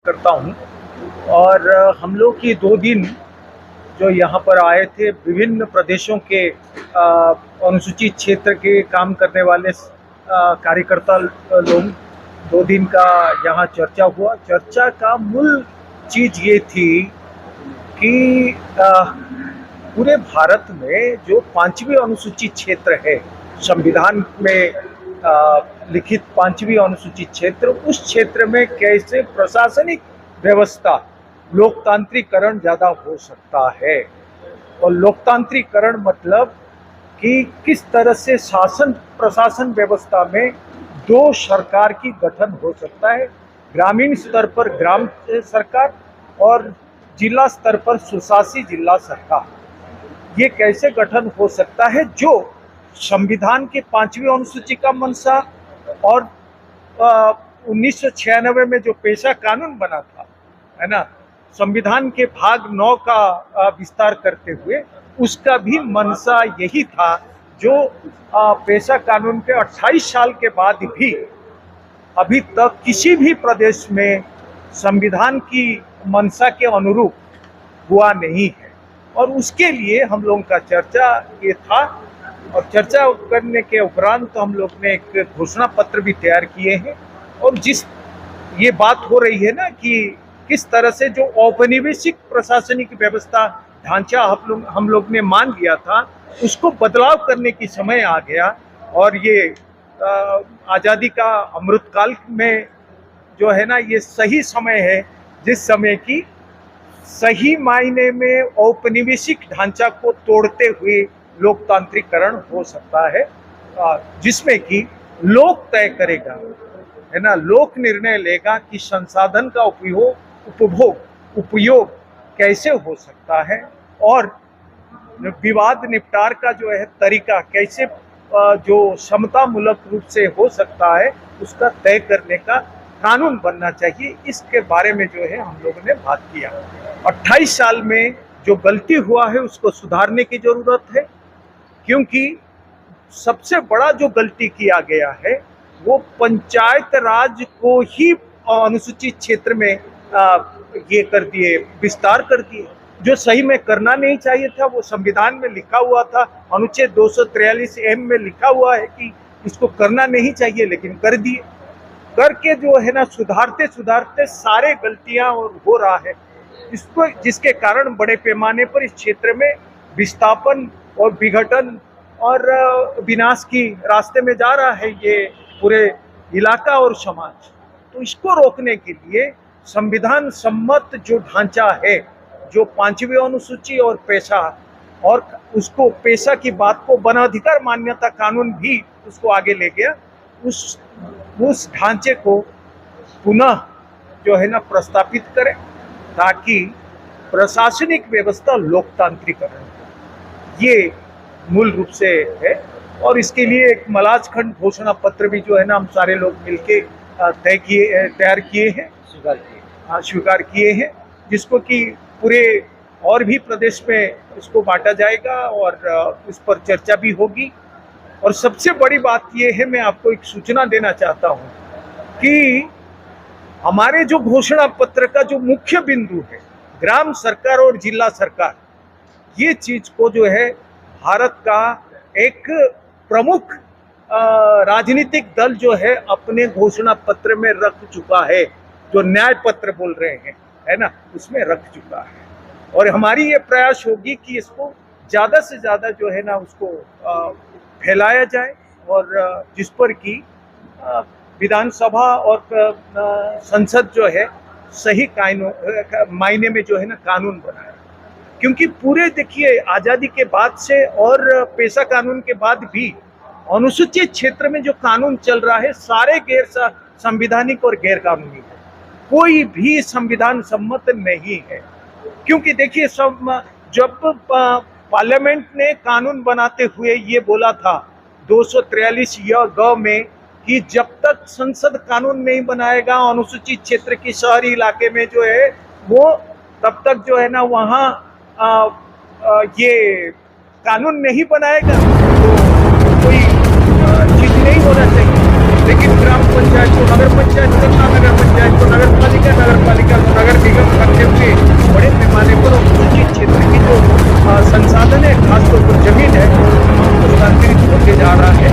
करता हूँ। और हम लोग की 2 दिन जो यहाँ पर आए थे, विभिन्न प्रदेशों के अनुसूचित क्षेत्र के काम करने वाले कार्यकर्ता लोग, 2 दिन का यहाँ चर्चा हुआ। चर्चा का मूल चीज ये थी कि पूरे भारत में जो 5वीं अनुसूचित क्षेत्र है, संविधान में लिखित 5वीं अनुसूचित क्षेत्र, उस क्षेत्र में कैसे प्रशासनिक व्यवस्था लोकतांत्रिकरण ज्यादा हो सकता है। और लोकतांत्रिकरण मतलब कि किस तरह से शासन प्रशासन व्यवस्था में 2 सरकार की गठन हो सकता है, ग्रामीण स्तर पर ग्राम सरकार और जिला स्तर पर सुशासी जिला सरकार। ये कैसे गठन हो सकता है जो संविधान के 5वीं अनुसूची का मंशा और 1996 में जो पेशा कानून बना था, है ना, संविधान के भाग 9 का विस्तार करते हुए, उसका भी मंशा यही था जो पेशा कानून के 28 साल के बाद भी अभी तक किसी भी प्रदेश में संविधान की मंशा के अनुरूप हुआ नहीं है। और उसके लिए हम लोगों का चर्चा ये था, और चर्चा करने के उपरांत हम लोग ने एक घोषणा पत्र भी तैयार किए हैं। और जिस ये बात हो रही है ना कि किस तरह से जो औपनिवेशिक प्रशासनिक व्यवस्था ढांचा हम लोग ने मान लिया था, उसको बदलाव करने की समय आ गया। और ये आज़ादी का अमृतकाल में जो है ना, ये सही समय है जिस समय की सही मायने में औपनिवेशिक ढांचा को तोड़ते हुए लोकतांत्रिकरण हो सकता है, जिसमें कि लोक तय करेगा, है ना, लोक निर्णय लेगा कि संसाधन का उपयोग कैसे हो सकता है, और विवाद निपटार का जो है तरीका कैसे जो समतामूलक रूप से हो सकता है, उसका तय करने का कानून बनना चाहिए। इसके बारे में जो है हम लोगों ने बात किया। 28 साल में जो गलती हुआ है उसको सुधारने की जरूरत है, क्योंकि सबसे बड़ा जो गलती किया गया है वो पंचायत राज को ही अनुसूचित क्षेत्र में ये कर दिए, विस्तार कर दिए, जो सही में करना नहीं चाहिए था। वो संविधान में लिखा हुआ था, अनुच्छेद 243 में लिखा हुआ है कि इसको करना नहीं चाहिए, लेकिन कर दिए। करके जो है ना, सुधारते सुधारते सारे गलतियां और हो रहा है, इसको जिसके कारण बड़े पैमाने पर इस क्षेत्र में विस्थापन और विघटन और विनाश की रास्ते में जा रहा है ये पूरे इलाका और समाज। तो इसको रोकने के लिए संविधान सम्मत जो ढांचा है, जो 5वीं अनुसूची और पेशा, और उसको पेशा की बात को वन अधिकार मान्यता कानून भी उसको आगे ले गया, उस ढांचे को पुनः जो है ना प्रस्तापित करें, ताकि प्रशासनिक व्यवस्था लोकतांत्रिकरण, ये मूल रूप से है। और इसके लिए एक मलाजखंड घोषणा पत्र भी जो है ना हम सारे लोग मिलके तैयार किए हैं, स्वीकार किए हैं, जिसको कि पूरे और भी प्रदेश में इसको बांटा जाएगा और इस पर चर्चा भी होगी। और सबसे बड़ी बात ये है, मैं आपको एक सूचना देना चाहता हूँ कि हमारे जो घोषणा पत्र का जो मुख्य बिंदु है, ग्राम सरकार और जिला सरकार, ये चीज को जो है भारत का एक प्रमुख राजनीतिक दल जो है अपने घोषणा पत्र में रख चुका है, जो न्याय पत्र बोल रहे हैं, है ना, उसमें रख चुका है। और हमारी ये प्रयास होगी कि इसको ज्यादा से ज्यादा जो है ना उसको फैलाया जाए, और जिस पर कि विधानसभा और संसद जो है सही मायने में जो है ना कानून बनाए। क्योंकि पूरे देखिए आज़ादी के बाद से और पेशा कानून के बाद भी अनुसूचित क्षेत्र में जो कानून चल रहा है, सारे गैर संवैधानिक और गैर कानूनी है, कोई भी संविधान सम्मत नहीं है। क्योंकि देखिए जब पार्लियामेंट ने कानून बनाते हुए ये बोला था 243 ग में कि जब तक संसद कानून नहीं बनाएगा अनुसूचित क्षेत्र की शहरी इलाके में जो है वो, तब तक जो है ना वहाँ ये कानून नहीं बनाएगा तो कोई चीज नहीं होना चाहिए। लेकिन ग्राम पंचायत को नगर पंचायत करना, नगर पंचायत को नगर पालिका, नगर पालिका को नगर निगम करते हुए बड़े पैमाने पर अनुसूचित क्षेत्र की जो संसाधन है, खासतौर पर जमीन है, हस्तांतरित होते जा रहा है,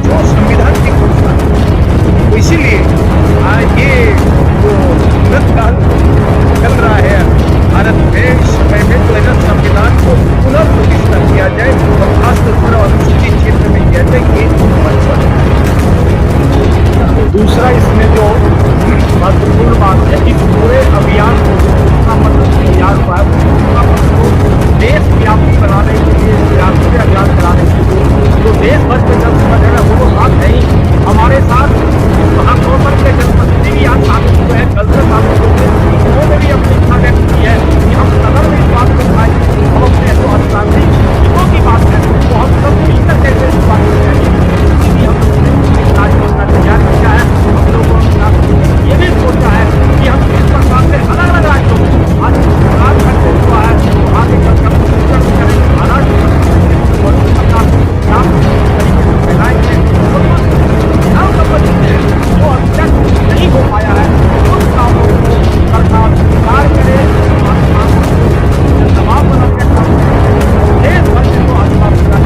जो संविधान की घोषणा। तो इसीलिए ये जो उन्नत काल चल रहा है भारत में, इस समय में जो है ना संविधान को पुनर्प्रतिष्ठा किया जाए और खासतौर पर अनुसूचित क्षेत्र में किया जाए, ये मंशा है। दूसरा इसमें जो महत्वपूर्ण बात है कि पूरे अभियान को जितना मतलब तैयार हुआ है उसका मतलब देशव्यापी बनाने के लिए, राष्ट्रीय अभियान चलाने के लिए जो देश भर के जनसमझ है वो साथ नहीं, हमारे साथ महानौतर के जनप्रतिनिधि भी आज शामिल हुए हैं, कल से शामिल हुए हैं। उन्होंने भी अपनी इच्छा व्यक्त की है कि हम सदन में इस बात को उठाएं, हम अपने जो अधिकारी हितों की बात है वो हम सब मिलकर कैसे इस बात को करेंगे। हम योजना तैयार किया है। हम लोगों ने ये भी सोचा है कि हम इस प्रकार से अलग अलग राज्यों में आज राज घंटे हुआ है तो आगे चलकर करेंगे, महाराष्ट्र और काम तरीके से फैलाएंगे। नाम संबंधित है जो अभी तक नहीं हो पाया है उन कामों को सरकार स्वीकार करे, दबाव बनाने का काम करे। देश भर से जो आसपास है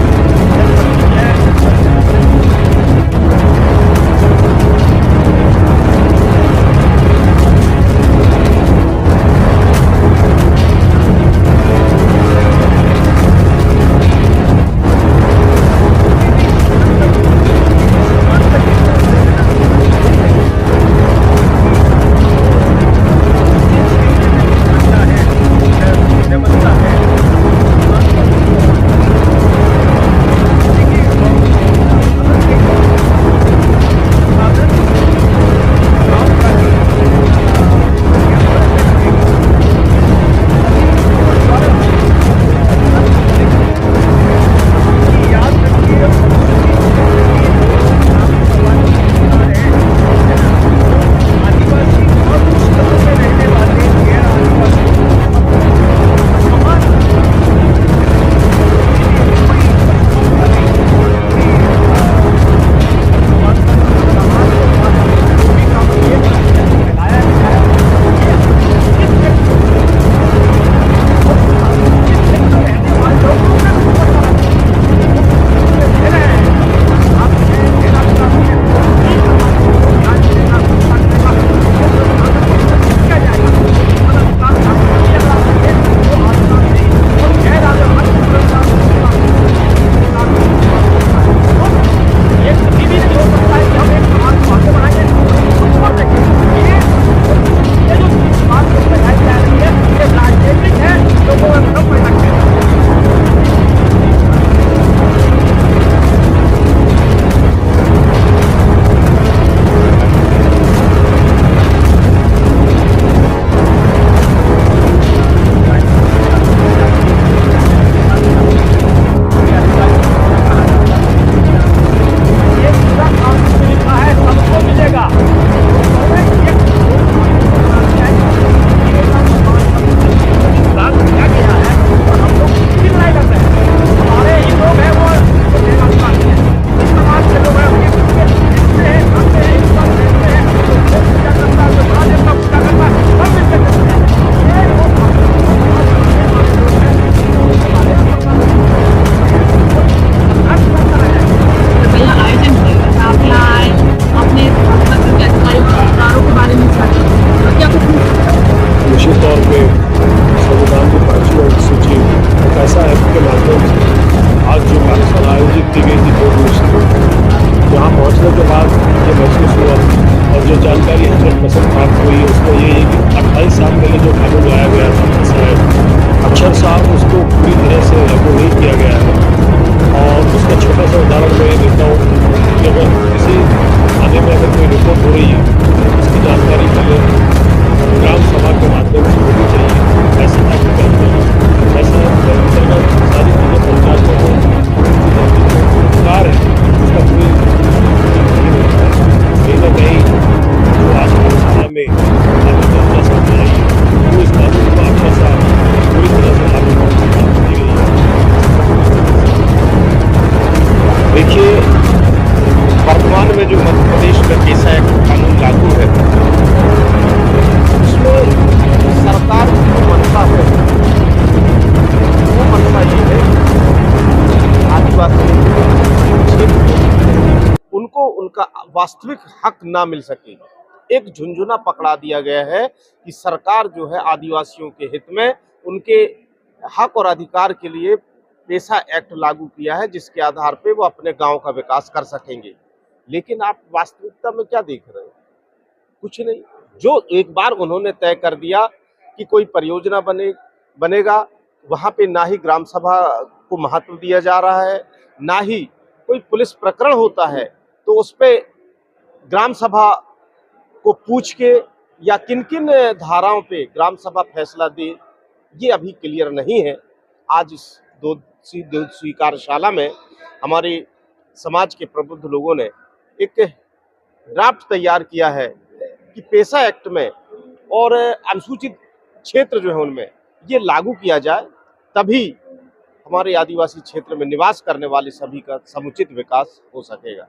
वास्तविक हक ना मिल सके। एक झुंझुना पकड़ा दिया गया है कि सरकार जो है आदिवासियों के हित में उनके हक और अधिकार के लिए पेसा एक्ट लागू किया है, जिसके आधार पे वो अपने गांव का विकास कर सकेंगे। लेकिन आप वास्तविकता में क्या देख रहे हैं? कुछ नहीं। जो एक बार उन्होंने तय कर दिया कि कोई परियोजना बनेगा, वहां पे ना ही ग्राम सभा को महत्व दिया जा रहा है, ना ही कोई पुलिस प्रकरण होता है तो उस पे ग्राम सभा को पूछ के या किन किन धाराओं पे ग्राम सभा फैसला दे, ये अभी क्लियर नहीं है। आज इस दो स्वीकारशाला में हमारे समाज के प्रबुद्ध लोगों ने एक ड्राफ्ट तैयार किया है कि पेसा एक्ट में और अनुसूचित क्षेत्र जो है उनमें ये लागू किया जाए, तभी हमारे आदिवासी क्षेत्र में निवास करने वाले सभी का समुचित विकास हो सकेगा।